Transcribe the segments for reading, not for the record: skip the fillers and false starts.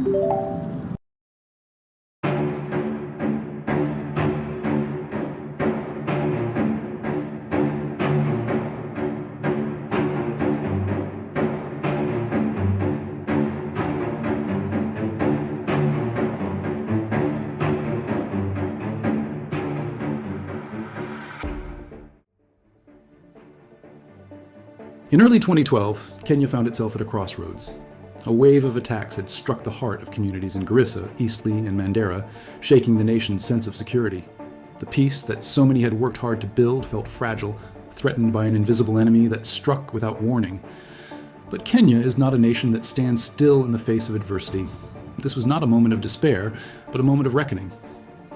In early 2012, Kenya found itself at a crossroads. A wave of attacks had struck the heart of communities in Garissa, Eastleigh, and Mandera, shaking the nation's sense of security. The peace that so many had worked hard to build felt fragile, threatened by an invisible enemy that struck without warning. But Kenya is not a nation that stands still in the face of adversity. This was not a moment of despair, but a moment of reckoning.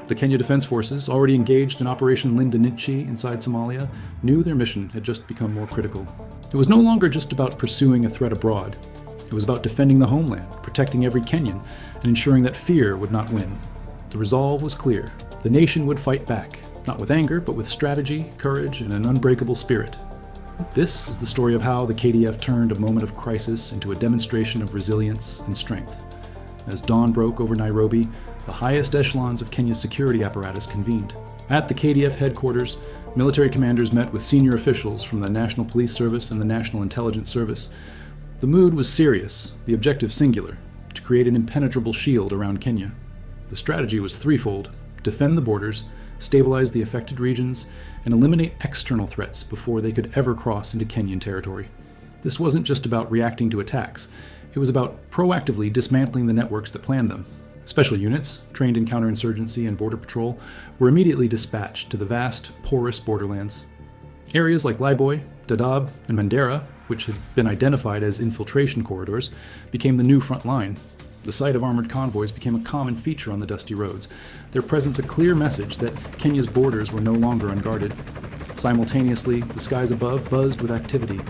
The Kenya Defense Forces, already engaged in Operation Linda Nchi inside Somalia, knew their mission had just become more critical. It was no longer just about pursuing a threat abroad. It was about defending the homeland, protecting every Kenyan, and ensuring that fear would not win. The resolve was clear. The nation would fight back, not with anger, but with strategy, courage, and an unbreakable spirit. This is the story of how the KDF turned a moment of crisis into a demonstration of resilience and strength. As dawn broke over Nairobi, the highest echelons of Kenya's security apparatus convened. At the KDF headquarters, military commanders met with senior officials from the National Police Service and the National Intelligence Service. The mood was serious, the objective singular: to create an impenetrable shield around Kenya. The strategy was threefold: defend the borders, stabilize the affected regions, and eliminate external threats before they could ever cross into Kenyan territory. This wasn't just about reacting to attacks. It was about proactively dismantling the networks that planned them. Special units, trained in counterinsurgency and border patrol, were immediately dispatched to the vast, porous borderlands. Areas like Laiboi, Dadaab, and Mandera, which had been identified as infiltration corridors, became the new front line. The sight of armored convoys became a common feature on the dusty roads, their presence a clear message that Kenya's borders were no longer unguarded. Simultaneously, the skies above buzzed with activity.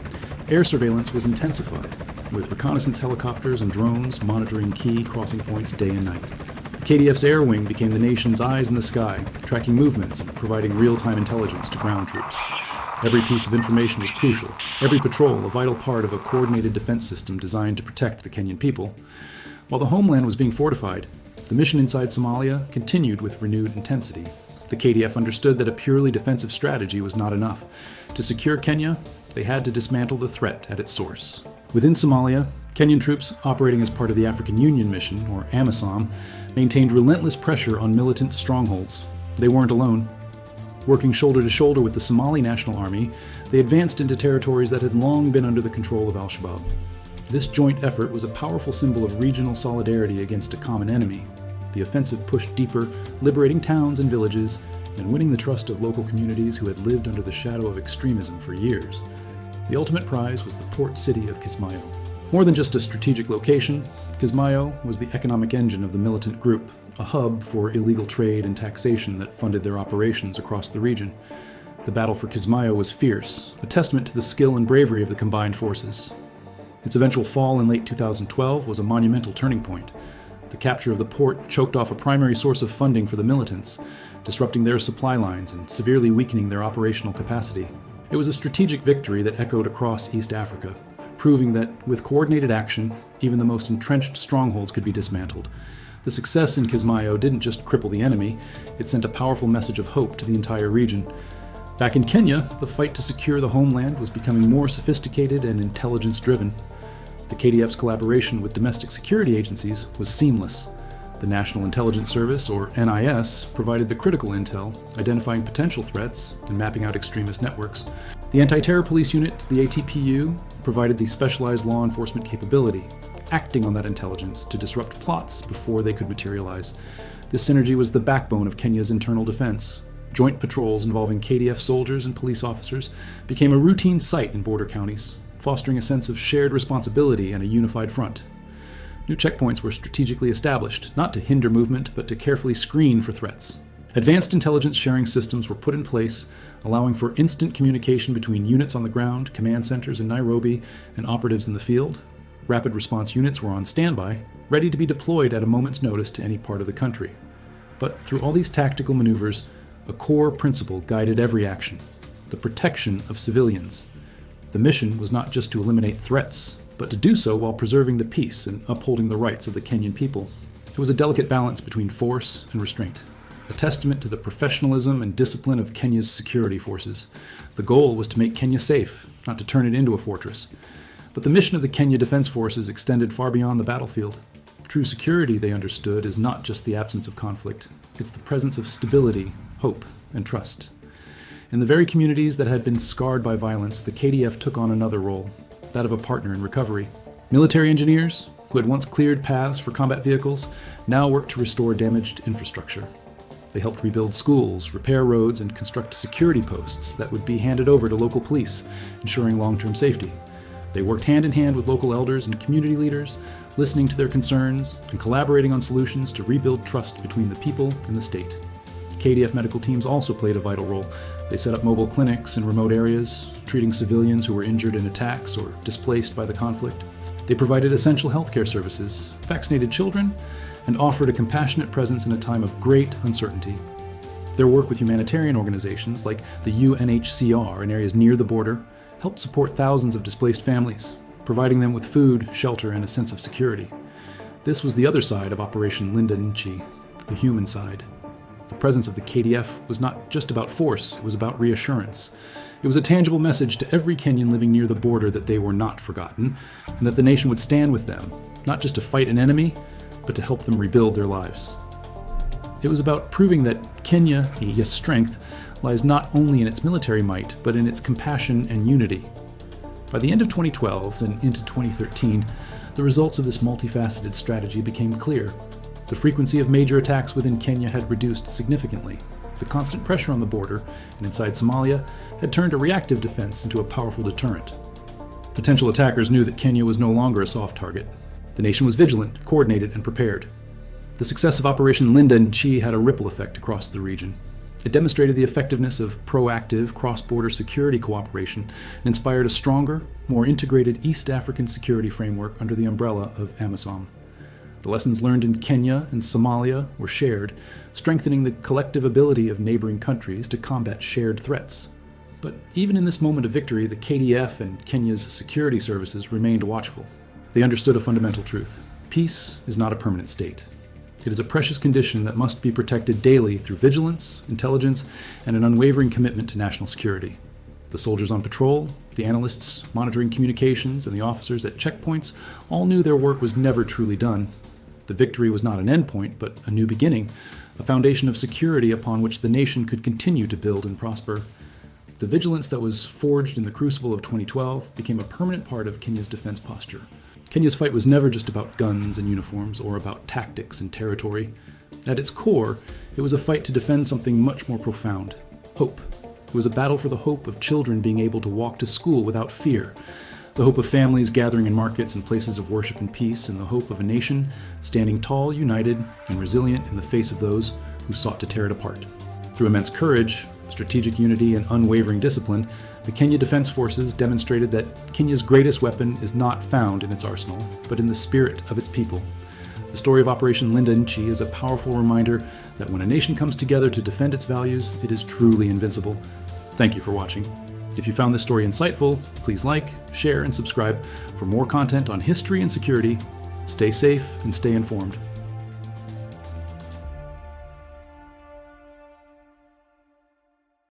Air surveillance was intensified, with reconnaissance helicopters and drones monitoring key crossing points day and night. The KDF's air wing became the nation's eyes in the sky, tracking movements and providing real-time intelligence to ground troops. Every piece of information was crucial, every patrol a vital part of a coordinated defense system designed to protect the Kenyan people. While the homeland was being fortified, the mission inside Somalia continued with renewed intensity. The KDF understood that a purely defensive strategy was not enough. To secure Kenya, they had to dismantle the threat at its source. Within Somalia, Kenyan troops operating as part of the African Union Mission, or AMISOM, maintained relentless pressure on militant strongholds. They weren't alone. Working shoulder to shoulder with the Somali National Army, they advanced into territories that had long been under the control of al-Shabaab. This joint effort was a powerful symbol of regional solidarity against a common enemy. The offensive pushed deeper, liberating towns and villages, and winning the trust of local communities who had lived under the shadow of extremism for years. The ultimate prize was the port city of Kismayo. More than just a strategic location, Kismayo was the economic engine of the militant group, a hub for illegal trade and taxation that funded their operations across the region. The battle for Kismayo was fierce, a testament to the skill and bravery of the combined forces. Its eventual fall in late 2012 was a monumental turning point. The capture of the port choked off a primary source of funding for the militants, disrupting their supply lines and severely weakening their operational capacity. It was a strategic victory that echoed across East Africa, proving that with coordinated action, even the most entrenched strongholds could be dismantled. The success in Kismayo didn't just cripple the enemy, it sent a powerful message of hope to the entire region. Back in Kenya, the fight to secure the homeland was becoming more sophisticated and intelligence-driven. The KDF's collaboration with domestic security agencies was seamless. The National Intelligence Service, or NIS, provided the critical intel, identifying potential threats and mapping out extremist networks. The Anti-Terror Police Unit, the ATPU, provided the specialized law enforcement capability, acting on that intelligence to disrupt plots before they could materialize. This synergy was the backbone of Kenya's internal defense. Joint patrols involving KDF soldiers and police officers became a routine sight in border counties, fostering a sense of shared responsibility and a unified front. New checkpoints were strategically established, not to hinder movement, but to carefully screen for threats. Advanced intelligence sharing systems were put in place, allowing for instant communication between units on the ground, command centers in Nairobi, and operatives in the field. Rapid response units were on standby, ready to be deployed at a moment's notice to any part of the country. But through all these tactical maneuvers, a core principle guided every action: the protection of civilians. The mission was not just to eliminate threats, but to do so while preserving the peace and upholding the rights of the Kenyan people. It was a delicate balance between force and restraint, a testament to the professionalism and discipline of Kenya's security forces. The goal was to make Kenya safe, not to turn it into a fortress. But the mission of the Kenya Defense Forces extended far beyond the battlefield. True security, they understood, is not just the absence of conflict. It's the presence of stability, hope, and trust. In the very communities that had been scarred by violence, the KDF took on another role, that of a partner in recovery. Military engineers, who had once cleared paths for combat vehicles, now worked to restore damaged infrastructure. They helped rebuild schools, repair roads, and construct security posts that would be handed over to local police, ensuring long-term safety. They worked hand in hand with local elders and community leaders, listening to their concerns and collaborating on solutions to rebuild trust between the people and the state. KDF medical teams also played a vital role. They set up mobile clinics in remote areas, treating civilians who were injured in attacks or displaced by the conflict. They provided essential healthcare services, vaccinated children, and offered a compassionate presence in a time of great uncertainty. Their work with humanitarian organizations like the UNHCR in areas near the border helped support thousands of displaced families, providing them with food, shelter, and a sense of security. This was the other side of Operation Linda Nchi, the human side. The presence of the KDF was not just about force, it was about reassurance. It was a tangible message to every Kenyan living near the border that they were not forgotten, and that the nation would stand with them, not just to fight an enemy, but to help them rebuild their lives. It was about proving that Kenya's strength lies not only in its military might, but in its compassion and unity. By the end of 2012 and into 2013, the results of this multifaceted strategy became clear. The frequency of major attacks within Kenya had reduced significantly. The constant pressure on the border and inside Somalia had turned a reactive defense into a powerful deterrent. Potential attackers knew that Kenya was no longer a soft target. The nation was vigilant, coordinated, and prepared. The success of Operation Linda Nchi had a ripple effect across the region. It demonstrated the effectiveness of proactive cross-border security cooperation and inspired a stronger, more integrated East African security framework under the umbrella of AMISOM. The lessons learned in Kenya and Somalia were shared, strengthening the collective ability of neighboring countries to combat shared threats. But even in this moment of victory, the KDF and Kenya's security services remained watchful. They understood a fundamental truth. Peace is not a permanent state. It is a precious condition that must be protected daily through vigilance, intelligence, and an unwavering commitment to national security. The soldiers on patrol, the analysts monitoring communications, and the officers at checkpoints all knew their work was never truly done. The victory was not an endpoint, but a new beginning, a foundation of security upon which the nation could continue to build and prosper. The vigilance that was forged in the crucible of 2012 became a permanent part of Kenya's defense posture. Kenya's fight was never just about guns and uniforms or about tactics and territory. At its core, it was a fight to defend something much more profound: hope. It was a battle for the hope of children being able to walk to school without fear, the hope of families gathering in markets and places of worship and peace, and the hope of a nation standing tall, united, and resilient in the face of those who sought to tear it apart. Through immense courage, strategic unity, and unwavering discipline, the Kenya Defense Forces demonstrated that Kenya's greatest weapon is not found in its arsenal, but in the spirit of its people. The story of Operation Linda Nchi is a powerful reminder that when a nation comes together to defend its values, it is truly invincible. Thank you for watching. If you found this story insightful, please like, share, and subscribe for more content on history and security. Stay safe and stay informed.